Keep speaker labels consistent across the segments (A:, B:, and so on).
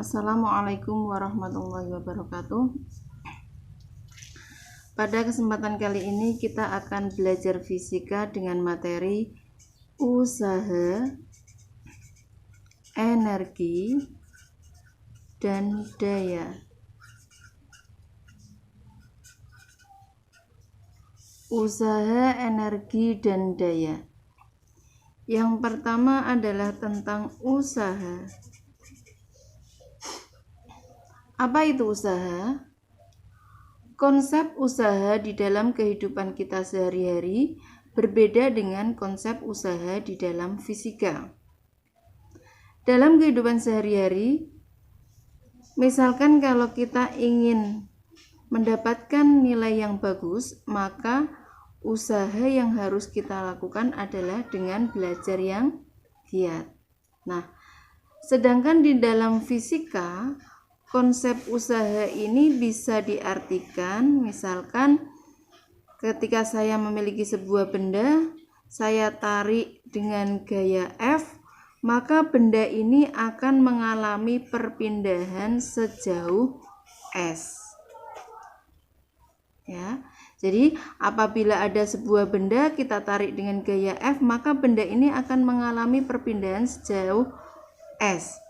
A: Assalamualaikum warahmatullahi wabarakatuh. Pada kesempatan kali ini kita akan belajar fisika dengan materi usaha, energi, dan daya. Usaha, energi, dan daya. Yang pertama adalah tentang usaha. Apa itu usaha? Konsep usaha di dalam kehidupan kita sehari-hari berbeda dengan konsep usaha di dalam fisika. Dalam kehidupan sehari-hari, misalkan kalau kita ingin mendapatkan nilai yang bagus, maka usaha yang harus kita lakukan adalah dengan belajar yang giat. Nah, sedangkan di dalam fisika, konsep usaha ini bisa diartikan, misalkan ketika saya memiliki sebuah benda, saya tarik dengan gaya F, maka benda ini akan mengalami perpindahan sejauh S. Ya, jadi apabila ada sebuah benda kita tarik dengan gaya F, maka benda ini akan mengalami perpindahan sejauh S.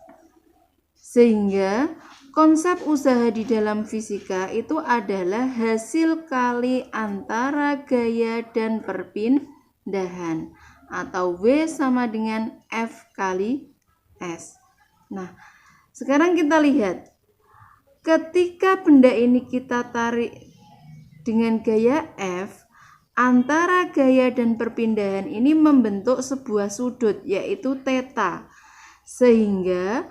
A: Sehingga konsep usaha di dalam fisika itu adalah hasil kali antara gaya dan perpindahan, atau W sama dengan F kali S. Nah, sekarang kita lihat, ketika benda ini kita tarik dengan gaya F, antara gaya dan perpindahan ini membentuk sebuah sudut, yaitu theta. Sehingga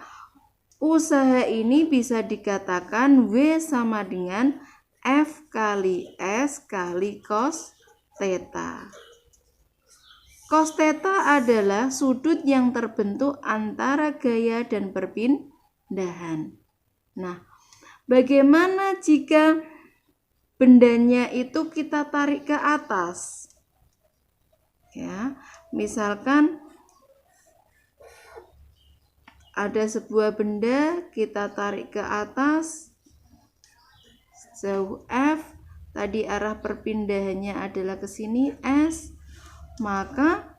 A: usaha ini bisa dikatakan W sama dengan F kali S kali cos theta. Cos theta adalah sudut yang terbentuk antara gaya dan perpindahan. Nah, bagaimana jika bendanya itu kita tarik ke atas? Ya, misalkan ada sebuah benda, kita tarik ke atas sejauh F, tadi arah perpindahannya adalah ke sini S, maka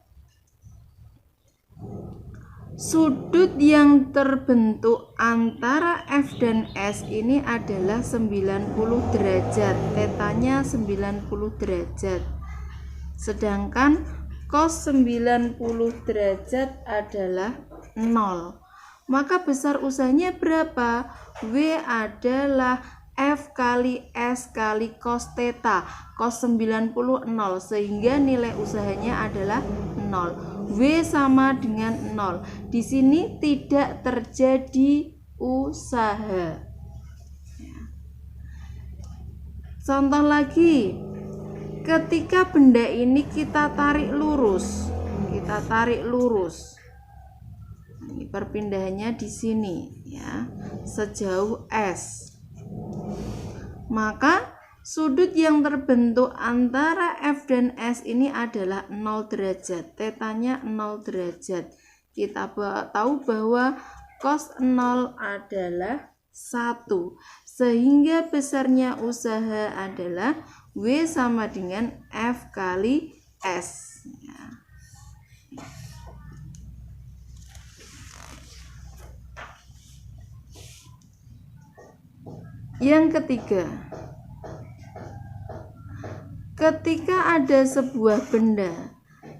A: sudut yang terbentuk antara F dan S ini adalah 90 derajat, tetanya 90 derajat. Sedangkan cos 90 derajat adalah 0. Maka besar usahanya berapa? W adalah F kali S kali cos theta. Cos 90 0, sehingga nilai usahanya adalah 0. W sama dengan 0. Di sini tidak terjadi usaha. Contoh lagi, ketika benda ini kita tarik lurus, ini perpindahannya di sini ya, sejauh S. Maka sudut yang terbentuk antara F dan S ini adalah 0 derajat, tetanya 0 derajat. Kita tahu bahwa cos 0 adalah 1, sehingga besarnya usaha adalah W sama dengan F kali S ya. Yang ketiga, ketika ada sebuah benda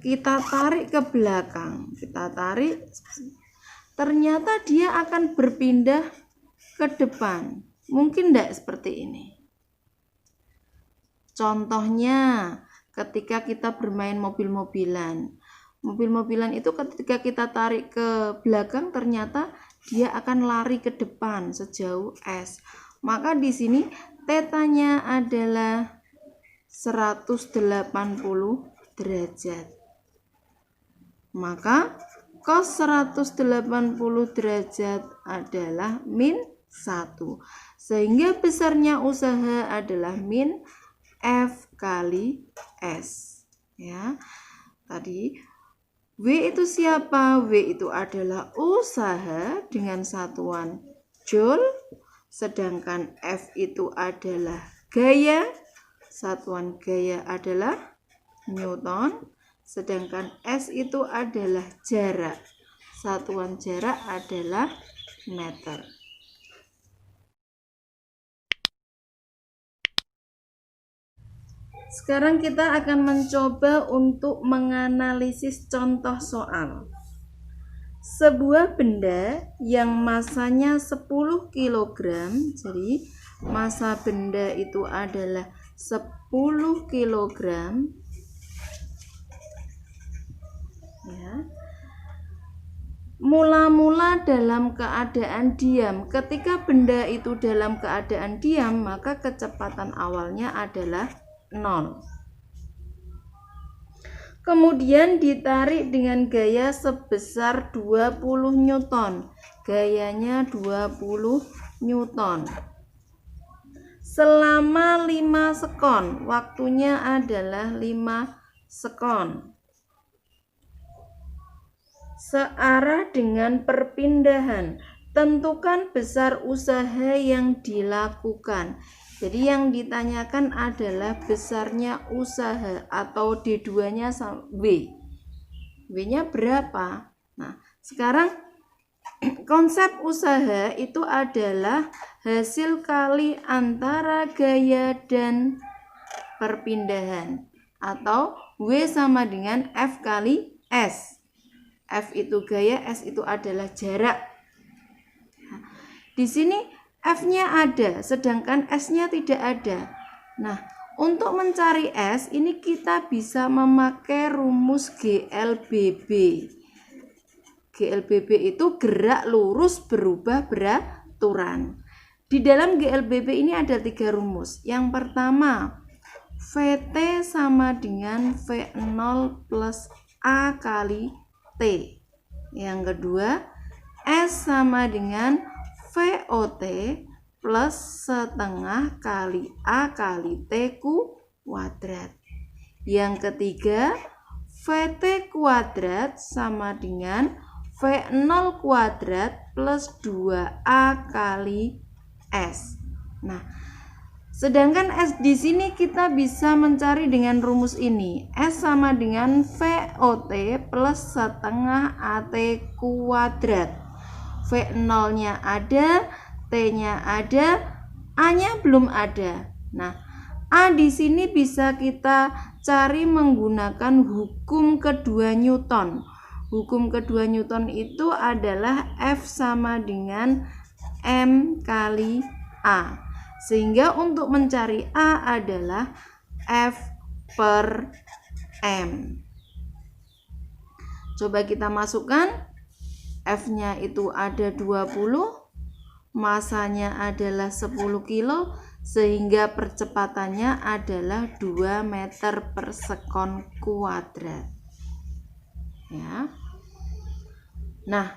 A: kita tarik ke belakang, ternyata dia akan berpindah ke depan. Mungkin tidak seperti ini. Contohnya ketika kita bermain mobil-mobilan itu ketika kita tarik ke belakang ternyata dia akan lari ke depan sejauh S. Maka di sini tetanya adalah 180 derajat. Maka cos 180 derajat adalah min 1. Sehingga besarnya usaha adalah min F kali S. Ya. Tadi W itu siapa? W itu adalah usaha dengan satuan Joule, sedangkan F itu adalah gaya, satuan gaya adalah Newton, sedangkan S itu adalah jarak, satuan jarak adalah meter. Sekarang kita akan mencoba untuk menganalisis contoh soal. Sebuah benda yang masanya 10 kg, jadi masa benda itu adalah 10 kg. Ya. Mula-mula dalam keadaan diam. Ketika benda itu dalam keadaan diam, maka kecepatan awalnya adalah 0. Kemudian ditarik dengan gaya sebesar 20 Newton. Gayanya 20 Newton. Selama 5 sekon, waktunya adalah 5 sekon. Searah dengan perpindahan, tentukan besar usaha yang dilakukan. Jadi yang ditanyakan adalah besarnya usaha atau D2-nya W. W-nya berapa? Nah, sekarang konsep usaha itu adalah hasil kali antara gaya dan perpindahan, atau W sama dengan F kali S. F itu gaya, S itu adalah jarak. Nah, di sini F-nya ada, sedangkan S-nya tidak ada. Nah, untuk mencari S, ini kita bisa memakai rumus GLBB. GLBB itu gerak lurus berubah beraturan. Di dalam GLBB ini ada 3 rumus. Yang pertama, VT sama dengan V0 plus A kali T. Yang kedua, S sama dengan VOT plus setengah kali A kali T kuadrat. Yang ketiga, VT kuadrat sama dengan V0 kuadrat plus 2A kali S. Nah, sedangkan S di sini kita bisa mencari dengan rumus ini. S sama dengan VOT plus setengah AT kuadrat. V0-nya ada, T-nya ada, A-nya belum ada. Nah, A di sini bisa kita cari menggunakan hukum kedua Newton. Hukum kedua Newton itu adalah F sama dengan M kali A. Sehingga untuk mencari A adalah F per M. Coba kita masukkan. F-nya itu ada 20, masanya adalah 10 kilo, sehingga percepatannya adalah 2 meter per sekon kuadrat. Ya. Nah,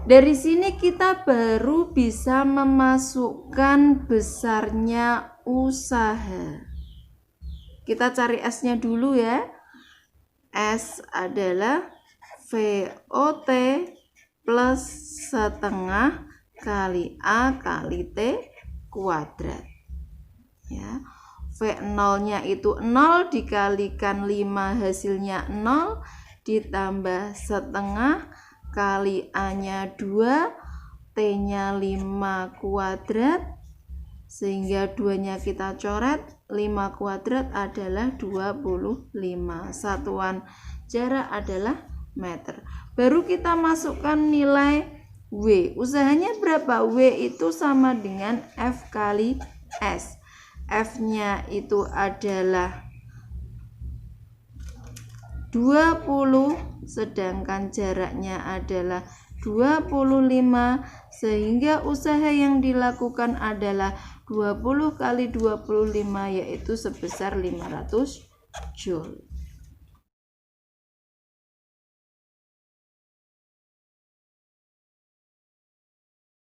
A: dari sini kita baru bisa memasukkan besarnya usaha. Kita cari S-nya dulu ya. S adalah VOT plus setengah kali A kali T kuadrat. Ya. V0-nya itu 0 dikalikan 5 hasilnya 0 ditambah setengah kali A-nya 2, T-nya 5 kuadrat, sehingga 2-nya kita coret. 5 kuadrat adalah 25. Satuan jarak adalah meter. Baru kita masukkan nilai W. Usahanya berapa? W itu sama dengan F kali S. F-nya itu adalah 20, sedangkan jaraknya adalah 25, sehingga usaha yang dilakukan adalah 20 kali 25, yaitu sebesar 500 Joule.